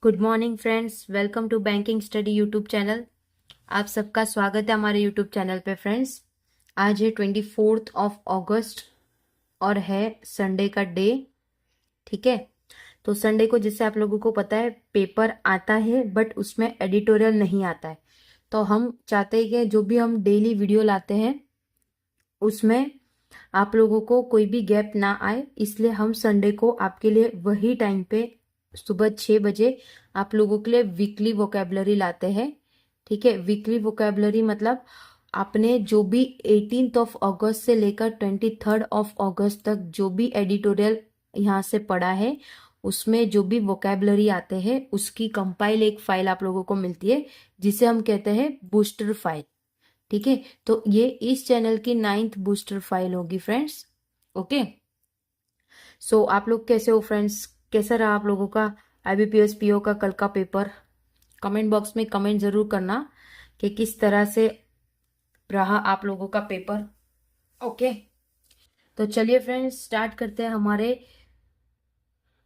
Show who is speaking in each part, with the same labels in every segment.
Speaker 1: Good morning friends, welcome to banking study YouTube channel. आप सबका स्वागत है हमारे यूट्यूब चैनल पे। फ्रेंड्स, आज है 24 अगस्त और है संडे का डे। ठीक है, तो संडे को जैसे आप लोगों को पता है पेपर आता है बट उसमें एडिटोरियल नहीं आता है। तो हम चाहते हैं कि जो भी हम डेली वीडियो लाते हैं उसमें आप लोगों को कोई भी गैप ना आए, इसलिए हम संडे को आपके लिए वही टाइम पे सुबह 6 बजे आप लोगों के लिए वीकली वोकेबलरी लाते हैं। ठीक है, वीकली वोकेबलरी मतलब आपने जो भी 18 अगस्त से लेकर 23 अगस्त तक जो भी एडिटोरियल यहाँ से पढ़ा है उसमें जो भी वोकेबलरी आते हैं उसकी कंपाइल एक फाइल आप लोगों को मिलती है जिसे हम कहते हैं बूस्टर फाइल। ठीक है, तो ये इस चैनल की 9th बूस्टर फाइल होगी फ्रेंड्स। ओके, सो आप लोग कैसे हो फ्रेंड्स? कैसा रहा आप लोगों का आईबीपीएस पीओ का कल का पेपर? कमेंट बॉक्स में कमेंट जरूर करना कि किस तरह से रहा आप लोगों का पेपर। ओके, तो चलिए फ्रेंड्स स्टार्ट करते हैं हमारे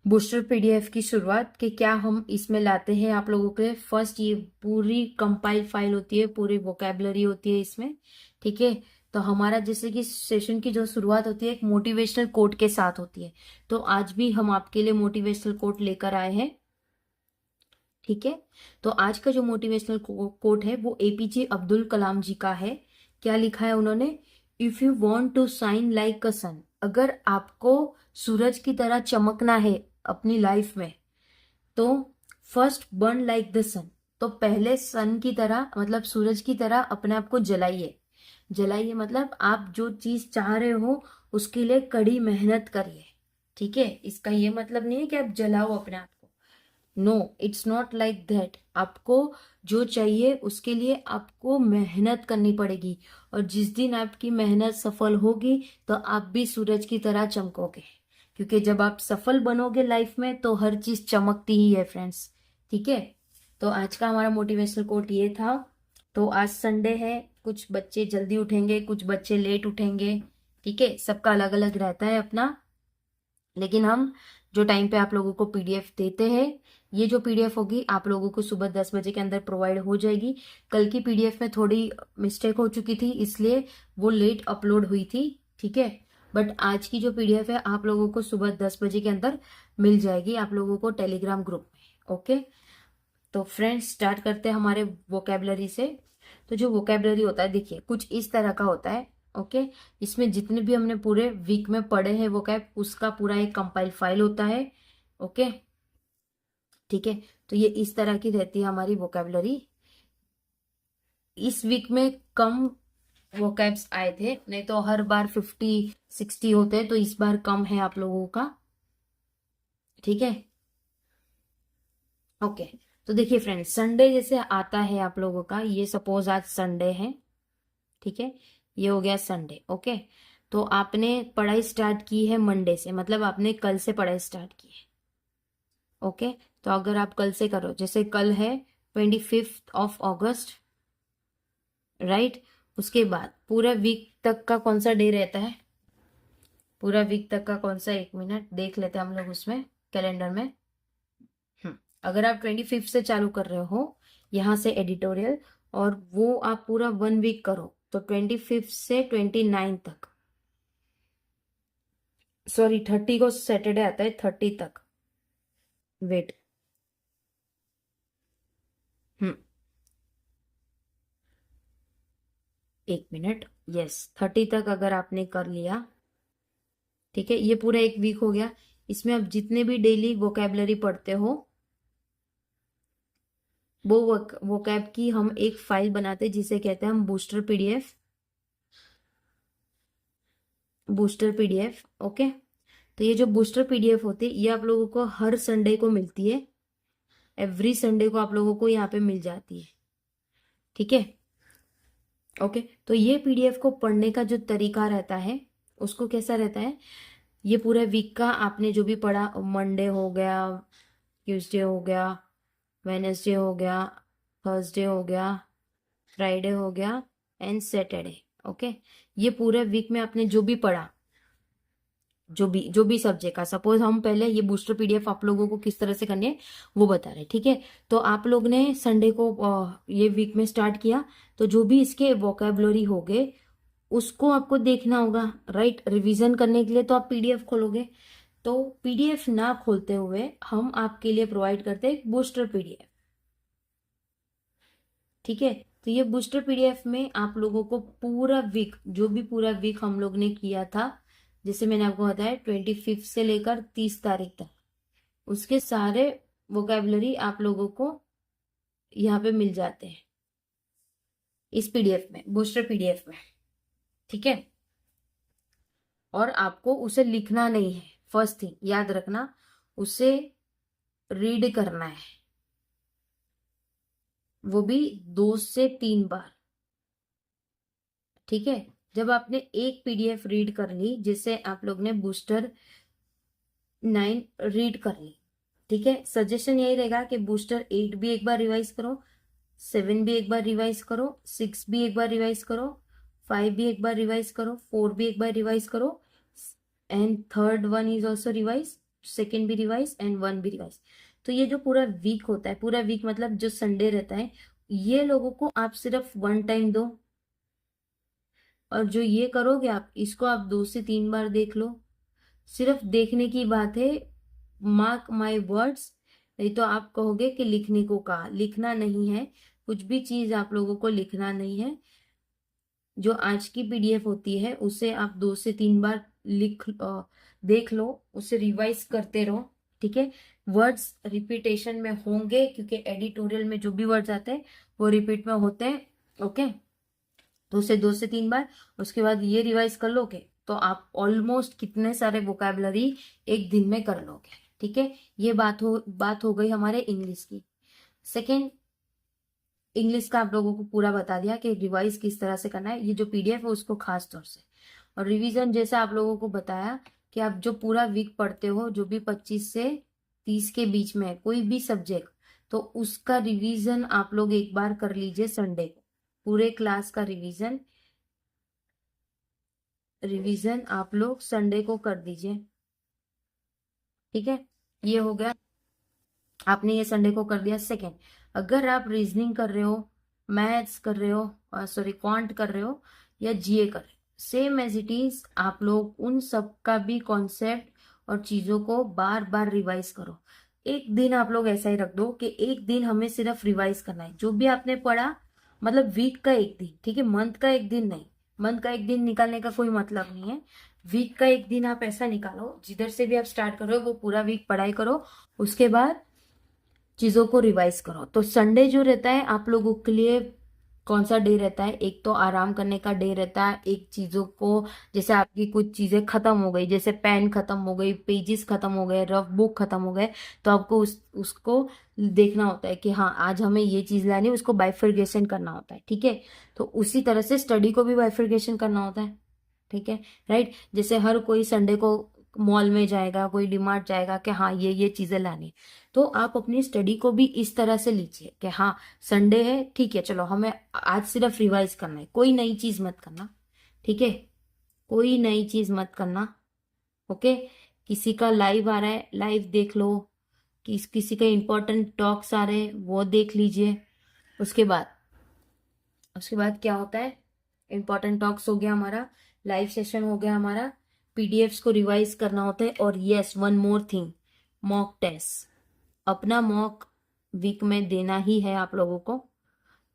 Speaker 1: बूस्टर पीडीएफ की शुरुआत कि क्या हम इसमें लाते हैं आप लोगों के। फर्स्ट ये पूरी कंपाइल फाइल होती है, पूरी वोकेबलरी होती है इसमें। ठीक है, तो हमारा जैसे कि सेशन की जो शुरुआत होती है एक मोटिवेशनल कोट के साथ होती है, तो आज भी हम आपके लिए मोटिवेशनल कोट लेकर आए हैं। ठीक है, तो आज का जो मोटिवेशनल कोट है वो एपीजे अब्दुल कलाम जी का है। क्या लिखा है उन्होंने? If you want to shine like a sun, अगर आपको सूरज की तरह चमकना है अपनी लाइफ में तो फर्स्ट बर्न लाइक द सन, तो पहले सन की तरह मतलब सूरज की तरह अपने आप को जलाइए। जलाइए मतलब आप जो चीज चाह रहे हो उसके लिए कड़ी मेहनत करिए। ठीक है, इसका ये मतलब नहीं है कि आप जलाओ अपने आप को। No, it's not like that. आपको जो चाहिए उसके लिए आपको मेहनत करनी पड़ेगी, और जिस दिन आपकी मेहनत सफल होगी तो आप भी सूरज की तरह चमकोगे, क्योंकि जब आप सफल बनोगे लाइफ में तो हर चीज चमकती ही है फ्रेंड्स। ठीक है, तो आज का हमारा मोटिवेशनल कोट ये था। तो आज संडे है, कुछ बच्चे जल्दी उठेंगे, कुछ बच्चे लेट उठेंगे। ठीक है, सबका अलग अलग रहता है अपना, लेकिन हम जो टाइम पे आप लोगों को पीडीएफ देते हैं, ये जो पीडीएफ होगी आप लोगों को सुबह 10 बजे के अंदर प्रोवाइड हो जाएगी। कल की पीडीएफ में थोड़ी मिस्टेक हो चुकी थी इसलिए वो लेट अपलोड हुई थी। ठीक है, बट आज की जो पीडीएफ है आप लोगों को सुबह 10 बजे के अंदर मिल जाएगी आप लोगों को टेलीग्राम ग्रुप में। ओके, तो फ्रेंड्स स्टार्ट करते हैं हमारे वोकेबलरी से। तो जो वोकेबलरी होता है देखिए कुछ इस तरह का होता है। ओके, इसमें जितने भी हमने पूरे वीक में पढ़े हैं वोकैब उसका पूरा एक कंपाइल फाइल होता है। ओके, ठीक है, तो ये इस तरह की रहती है हमारी वोकेबलरी। इस वीक में कम वोकैब्स आए थे, नहीं तो हर बार 50-60 होते हैं, तो इस बार कम है आप लोगों का। ठीक है, ओके, तो देखिए फ्रेंड्स संडे जैसे आता है आप लोगों का, ये सपोज आज संडे है। ठीक है, ये हो गया संडे। ओके, तो आपने पढ़ाई स्टार्ट की है मंडे से, मतलब आपने कल से पढ़ाई स्टार्ट की है। ओके, तो अगर आप कल से करो, जैसे कल है 25 अगस्त, राइट, उसके बाद पूरा वीक तक का कौन सा डे रहता है? पूरा वीक तक का कौन सा, 1 मिनट देख लेते हैं हम लोग उसमें कैलेंडर में। अगर आप 25 से चालू कर रहे हो यहाँ से एडिटोरियल, और वो आप पूरा 1 वीक करो तो 25 से 29 तक, सॉरी 30 को सैटरडे आता है, 30 तक। वेट, हम्म 1 मिनट, यस 30 तक अगर आपने कर लिया, ठीक है, ये पूरा एक वीक हो गया। इसमें आप जितने भी डेली वोकेबलरी पढ़ते हो वो वोकैब की हम एक फाइल बनाते हैं जिसे कहते हैं हम booster PDF. Booster PDF, okay, तो ये जो बूस्टर पीडीएफ होती है ये आप लोगों को हर संडे को मिलती है। एवरी संडे को आप लोगों को यहाँ पे मिल जाती है। ठीक है, ओके, तो ये पीडीएफ को पढ़ने का जो तरीका रहता है उसको कैसा रहता है, ये पूरा वीक का आपने जो भी पढ़ा, मंडे हो गया, ट्यूसडे हो गया, वेनेसडे हो गया, थर्सडे हो गया, फ्राइडे हो गया एंड सैटरडे। ओके, ये पूरे वीक में आपने जो भी पढ़ा जो भी सब्जेक्ट का, सपोज हम पहले ये बूस्टर पीडीएफ आप लोगों को किस तरह से करनी है वो बता रहे हैं, ठीक है। तो आप लोग ने संडे को ये वीक में स्टार्ट किया, तो जो भी इसके वोकेबलरी हो गए उसको आपको देखना होगा, राइट। रिवीजन करने के लिए तो आप पीडीएफ खोलोगे, तो पीडीएफ ना खोलते हुए हम आपके लिए प्रोवाइड करते हैं बूस्टर पीडीएफ, ठीक है। तो ये बूस्टर पीडीएफ में आप लोगों को पूरा वीक, जो भी पूरा वीक हम लोग ने किया था, जैसे मैंने आपको बताया 25 से लेकर 30 तारीख तक, उसके सारे वोकेबलरी आप लोगों को यहाँ पे मिल जाते हैं इस पीडीएफ में, बूस्टर पीडीएफ में, ठीक है। और आपको उसे लिखना नहीं है, फर्स्ट थिंग याद रखना, उसे रीड करना है, वो भी 2 से 3 बार, ठीक है। जब आपने एक पीडीएफ रीड कर ली, जैसे आप लोग ने बूस्टर 9 रीड कर ली, ठीक है, सजेशन यही रहेगा कि बूस्टर 8 भी एक बार रिवाइज करो, 7 भी एक बार रिवाइज करो, 6 भी एक बार रिवाइज करो, 5 भी एक बार रिवाइज करो, 4 भी एक बार रिवाइज करो, and third one is also revise, second भी रिवाइज एंड 1 भी रिवाइज। तो ये जो पूरा वीक होता है, पूरा वीक मतलब जो संडे रहता है, ये लोगों को आप सिर्फ 1 टाइम दो, और जो ये करोगे आप, इसको आप 2 से 3 बार देख लो। सिर्फ देखने की बात है, मार्क माई वर्ड्स, नहीं तो आप कहोगे कि लिखने को कहा, लिखना नहीं है, कुछ भी चीज आप लोगों को लिखना नहीं है। जो आज की पीडीएफ होती है उसे आप 2 से 3 बार देख लो, उसे रिवाइज करते रहो, ठीक है। वर्ड्स रिपीटेशन में होंगे, क्योंकि एडिटोरियल में जो भी वर्ड्स आते हैं वो रिपीट में होते हैं, ओके। तो उसे 2 से 3 बार, उसके बाद ये रिवाइज कर लोगे तो आप ऑलमोस्ट कितने सारे वोकैबुलरी एक दिन में कर लोगे, ठीक है। ये बात हो गई हमारे इंग्लिश की। सेकेंड, इंग्लिश का आप लोगों को पूरा बता दिया कि रिवाइज किस तरह से करना है, ये जो पीडीएफ है उसको खास तौर से। और रिवीजन जैसा आप लोगों को बताया कि आप जो पूरा वीक पढ़ते हो, जो भी 25 से 30 के बीच में है कोई भी सब्जेक्ट, तो उसका रिवीजन आप लोग एक बार कर लीजिए संडे को, पूरे क्लास का रिवीजन आप लोग संडे को कर दीजिए, ठीक है। ये हो गया, आपने ये संडे को कर दिया। सेकेंड, अगर आप रीजनिंग कर रहे हो, मैथ्स कर रहे हो, सॉरी क्वांट कर रहे हो, या जीए कर रहे हो, सेम एज इट इज आप लोग उन सब का भी कॉन्सेप्ट और चीजों को बार बार रिवाइज करो। एक दिन आप लोग ऐसा ही रख दो कि एक दिन हमें सिर्फ रिवाइज करना है, जो भी आपने पढ़ा, मतलब वीक का एक दिन, ठीक है, मंथ का एक दिन नहीं, मंथ का एक दिन निकालने का कोई मतलब नहीं है। वीक का एक दिन आप ऐसा निकालो, जिधर से भी आप स्टार्ट कर रहे हो वो पूरा वीक पढ़ाई करो, उसके बाद चीजों को रिवाइज करो। तो संडे जो रहता है आप लोगों के लिए कौन सा डे रहता है, एक तो आराम करने का डे रहता है, एक चीजों को, जैसे आपकी कुछ चीजें खत्म हो गई, जैसे पेन खत्म हो गई, पेजेस खत्म हो गए, रफ बुक खत्म हो गए, तो आपको उसको देखना होता है कि हाँ आज हमें ये चीज लानी है, उसको बाइफरगेशन करना होता है, ठीक है। तो उसी तरह से स्टडी को भी बाइफरगेशन करना होता है, ठीक है, राइट। जैसे हर कोई संडे को मॉल में जाएगा, कोई डीमार्ट जाएगा कि हाँ ये चीजें लानी, तो आप अपनी स्टडी को भी इस तरह से लीजिए कि हाँ संडे है, ठीक है, चलो हमें आज सिर्फ रिवाइज करना है, कोई नई चीज मत करना, ठीक है, कोई नई चीज मत करना, ओके। किसी का लाइव आ रहा है, लाइव देख लो, किसी का इंपॉर्टेंट टॉक्स आ रहे हैं वो देख लीजिए। उसके बाद क्या होता है, इंपॉर्टेंट टॉक्स हो गया हमारा, लाइव सेशन हो गया हमारा, पीडीएफ्स को रिवाइज करना होता है, और yes one more thing, mock test, अपना मॉक वीक में देना ही है आप लोगों को,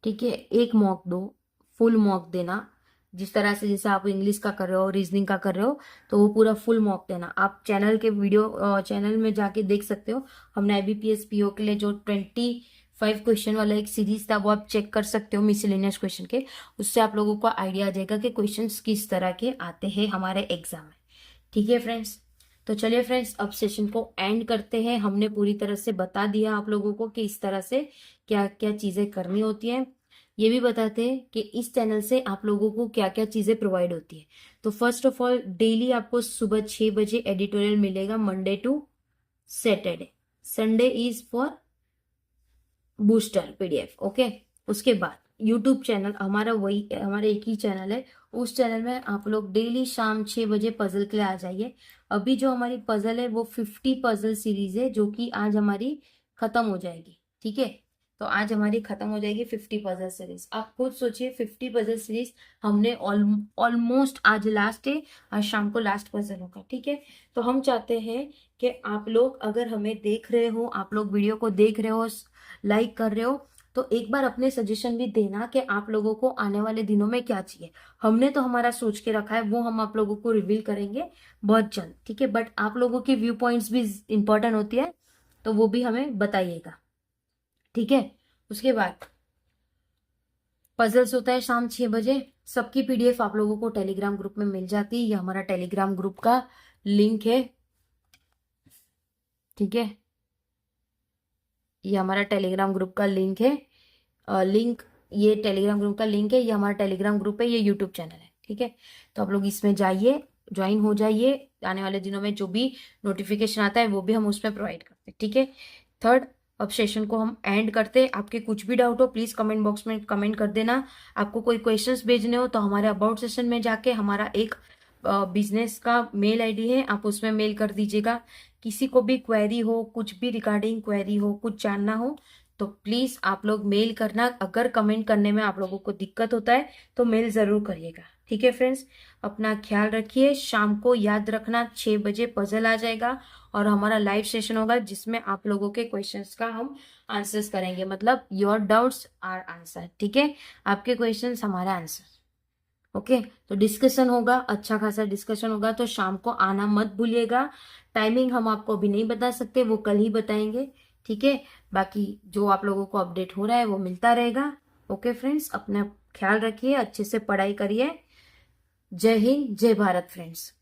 Speaker 1: ठीक है। एक मॉक दो, फुल मॉक देना, जिस तरह से जैसे आप इंग्लिश का कर रहे हो, रीजनिंग का कर रहे हो, तो वो पूरा फुल मॉक देना। आप चैनल में जाके देख सकते हो, हमने आईबीपीएस पीओ के लिए जो 25 क्वेश्चन वाला एक सीरीज था वो आप चेक कर सकते हो, मिसलेनियस क्वेश्चन के, उससे आप लोगों को आइडिया आ जाएगा कि क्वेश्चंस किस तरह के आते हैं हमारे एग्जाम में, ठीक है फ्रेंड्स। तो चलिए फ्रेंड्स, अब सेशन को एंड करते हैं। हमने पूरी तरह से बता दिया आप लोगों को कि इस तरह से क्या क्या चीजें करनी होती हैं, ये भी बताते हैं कि इस चैनल से आप लोगों को क्या क्या चीजें प्रोवाइड होती है। तो फर्स्ट ऑफ ऑल, डेली आपको सुबह 6 बजे एडिटोरियल मिलेगा, Monday to Saturday, Sunday is for booster PDF, okay. उसके बाद यूट्यूब चैनल हमारा वही, हमारा एक ही चैनल है, उस चैनल में आप लोग डेली शाम 6 बजे पजल के लिए आ जाइए। अभी जो हमारी पजल है वो 50 पजल सीरीज है, जो कि आज हमारी खत्म हो जाएगी। ठीक है, तो आज हमारी खत्म हो जाएगी 50 पजल सीरीज। आप खुद सोचिए, 50 पजल सीरीज हमने ऑलमोस्ट, आज लास्ट है, आज शाम को लास्ट पजल होगा। ठीक है, तो हम चाहते हैं कि आप लोग अगर हमें देख रहे हो, आप लोग वीडियो को देख रहे हो, लाइक कर रहे हो, तो एक बार अपने सजेशन भी देना कि आप लोगों को आने वाले दिनों में क्या चाहिए। हमने तो हमारा सोच के रखा है, वो हम आप लोगों को रिवील करेंगे बहुत जल्द। ठीक है, बट आप लोगों की व्यू पॉइंट्स भी इंपॉर्टेंट होती है, तो वो भी हमें बताइएगा। ठीक है, उसके बाद पजल्स होता है शाम 6 बजे। सबकी पीडीएफ आप लोगों को टेलीग्राम ग्रुप में मिल जाती है। ये हमारा टेलीग्राम ग्रुप का लिंक है। ठीक है, ये हमारा टेलीग्राम ग्रुप का लिंक है। ये टेलीग्राम ग्रुप का लिंक है, ये हमारा टेलीग्राम ग्रुप है, ये यूट्यूब चैनल है। ठीक है, तो आप लोग इसमें जाइए, ज्वाइन हो जाइए। आने वाले दिनों में जो भी नोटिफिकेशन आता है वो भी हम उसमें प्रोवाइड करते हैं। ठीक है, थर्ड, अब सेशन को हम एंड करते हैं। आपके कुछ भी डाउट हो प्लीज कमेंट बॉक्स में कमेंट कर देना। आपको कोई क्वेश्चंस भेजने हो तो हमारे अबाउट सेशन में जाके हमारा एक बिजनेस का मेल आईडी है, आप उसमें मेल कर दीजिएगा। किसी को भी क्वेरी हो, कुछ भी रिगार्डिंग क्वेरी हो, कुछ जानना हो, तो प्लीज आप लोग मेल करना। अगर कमेंट करने में आप लोगों को दिक्कत होता है तो मेल जरूर करिएगा। ठीक है फ्रेंड्स, अपना ख्याल रखिए। शाम को याद रखना 6 बजे पजल आ जाएगा और हमारा लाइव सेशन होगा, जिसमें आप लोगों के क्वेश्चंस का हम आंसर्स करेंगे। मतलब योर डाउट्स आर आंसर। ठीक है, आपके क्वेश्चंस हमारा आंसर। ओके, तो डिस्कशन होगा, अच्छा खासा डिस्कशन होगा, तो शाम को आना मत भूलिएगा। टाइमिंग हम आपको अभी नहीं बता सकते, वो कल ही बताएंगे। ठीक है, बाकी जो आप लोगों को अपडेट हो रहा है वो मिलता रहेगा। ओके फ्रेंड्स, अपना ख्याल रखिए, अच्छे से पढ़ाई करिए। जय हिंद, जय भारत फ्रेंड्स।